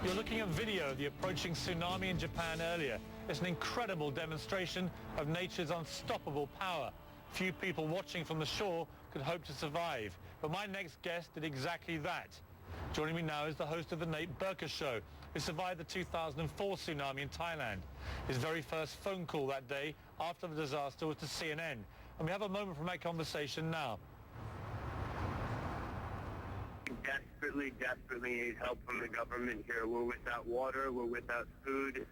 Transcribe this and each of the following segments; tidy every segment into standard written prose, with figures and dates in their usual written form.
You're looking at video of the approaching tsunami in Japan earlier. It's an incredible demonstration of nature's unstoppable power. Few people watching from the shore could hope to survive, but my next guest did exactly that. Joining me now is the host of the Nate Burker Show, who survived the 2004 tsunami in Thailand. His very first phone call that day after the disaster was to CNN, and we have a moment from that conversation now. Desperately need help from the government here. We're without water, we're without food,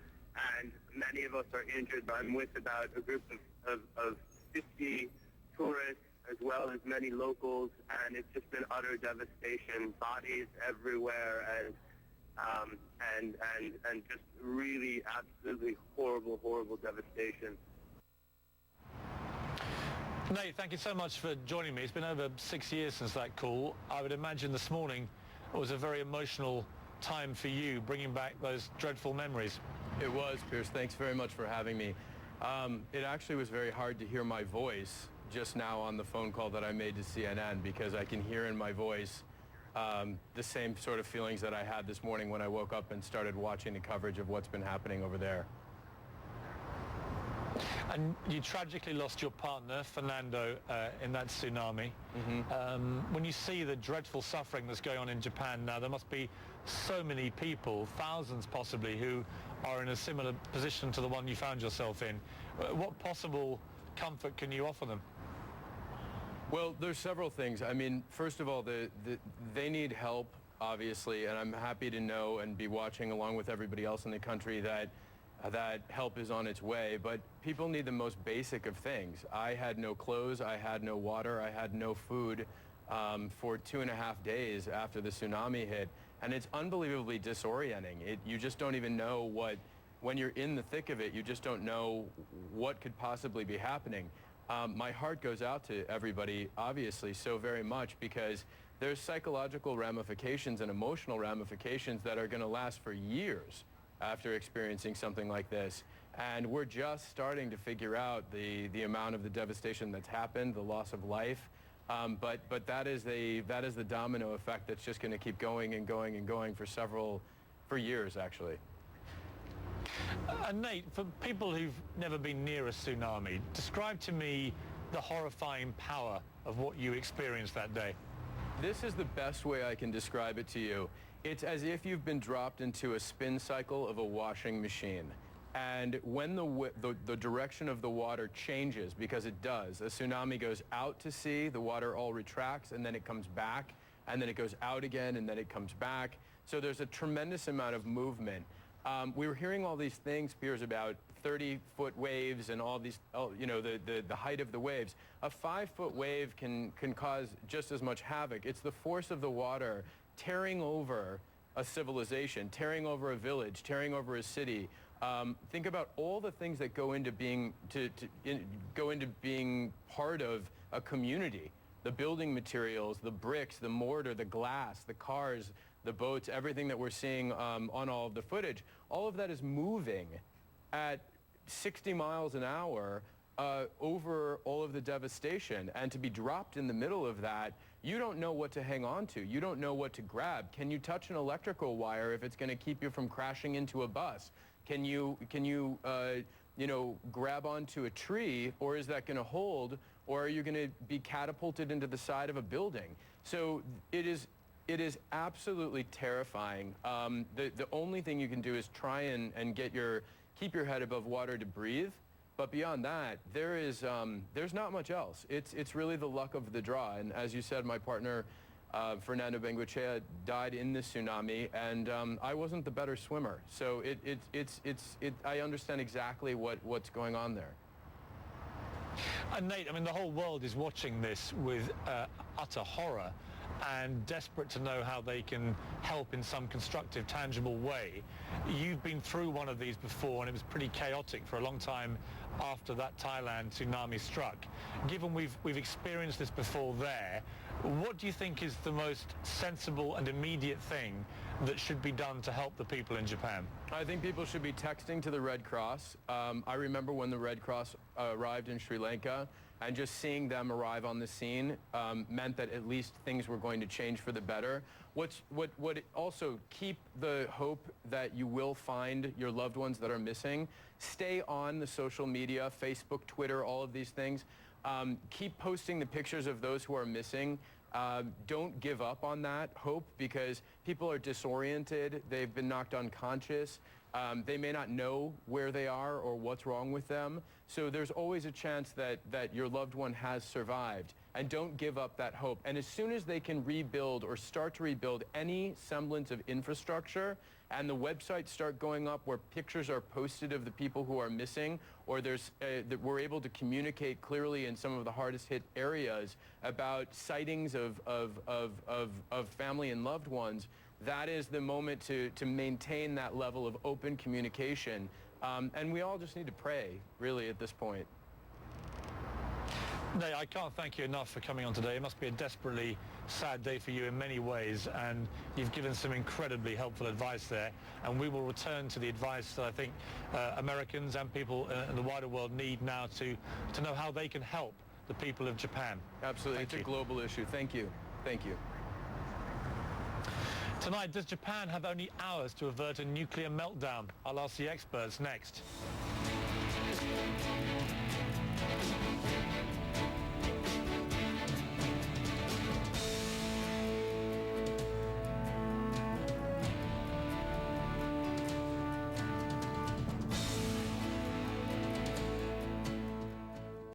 and many of us are injured. I'm with about a group of 50 tourists as well as many locals, and it's just been utter devastation, bodies everywhere, and just really absolutely horrible devastation. Nate, thank you so much for joining me. It's been over 6 years since that call. I would imagine this morning was a very emotional time for you, bringing back those dreadful memories. It was, Pierce. Thanks very much for having me. It actually was very hard to hear my voice just now on the phone call that I made to CNN, because I can hear in my voice the same sort of feelings that I had this morning when I woke up and started watching the coverage of what's been happening over there. And you tragically lost your partner, Fernando, in that tsunami. Mm-hmm. When you see the dreadful suffering that's going on in Japan now, there must be so many people, thousands possibly, who are in a similar position to the one you found yourself in. What possible comfort can you offer them? Well, there's several things. I mean, first of all, they need help, obviously, and I'm happy to know and be watching along with everybody else in the country that help is on its way, but people need the most basic of things. I had no clothes, I had no water, I had no food for 2.5 days after the tsunami hit, and it's unbelievably disorienting. You just don't even know when you're in the thick of it, you just don't know what could possibly be happening. My heart goes out to everybody, obviously, so very much, because there's psychological ramifications and emotional ramifications that are going to last for years after experiencing something like this. And we're just starting to figure out the amount of the devastation that's happened, the loss of life. But that is the domino effect that's just going to keep going and going and going for years, actually. Nate, for people who've never been near a tsunami, describe to me the horrifying power of what you experienced that day. This is the best way I can describe it to you. It's as if you've been dropped into a spin cycle of a washing machine. And when the direction of the water changes, because it does, a tsunami goes out to sea, the water all retracts, and then it comes back, and then it goes out again, and then it comes back. So there's a tremendous amount of movement. We were hearing all these things, Piers, about 30-foot waves and all these, the height of the waves. A 5-foot wave can cause just as much havoc. It's the force of the water tearing over a civilization, tearing over a village, tearing over a city. Think about all the things that go into being part of a community. The building materials, the bricks, the mortar, the glass, the cars, the boats, everything that we're seeing on all of the footage. All of that is moving at 60 miles an hour over all of the devastation. And to be dropped in the middle of that, you don't know what to hang on to. You don't know what to grab. Can you touch an electrical wire if it's going to keep you from crashing into a bus? Can you grab onto a tree, or is that going to hold, or are you going to be catapulted into the side of a building? So it is absolutely terrifying. The only thing you can do is try and keep your head above water to breathe. But beyond that, there's not much else. It's really the luck of the draw. And as you said, my partner, Fernando Bengoechea, died in this tsunami, and I wasn't the better swimmer. So I understand exactly what's going on there. And Nate, I mean, the whole world is watching this with utter horror and desperate to know how they can help in some constructive, tangible way. You've been through one of these before, and it was pretty chaotic for a long time after that Thailand tsunami struck. Given we've experienced this before there, what do you think is the most sensible and immediate thing that should be done to help the people in Japan? I think people should be texting to the Red Cross. I remember when the Red Cross arrived in Sri Lanka, and just seeing them arrive on the scene meant that at least things were going to change for the better. What also, keep the hope that you will find your loved ones that are missing. Stay on the social media, Facebook, Twitter, all of these things. Keep posting the pictures of those who are missing. Don't give up on that hope, because people are disoriented. They've been knocked unconscious. They may not know where they are or what's wrong with them. So there's always a chance that your loved one has survived. And don't give up that hope. And as soon as they can rebuild or start to rebuild any semblance of infrastructure, and the websites start going up where pictures are posted of the people who are missing, or that we're able to communicate clearly in some of the hardest hit areas about sightings of family and loved ones, that is the moment to maintain that level of open communication. And we all just need to pray, really, at this point. Nate, I can't thank you enough for coming on today. It must be a desperately sad day for you in many ways, and you've given some incredibly helpful advice there. And we will return to the advice that I think Americans and people in the wider world need now to know how they can help the people of Japan. Absolutely. It's a global issue. Thank you. Thank you. Tonight, does Japan have only hours to avert a nuclear meltdown? I'll ask the experts next.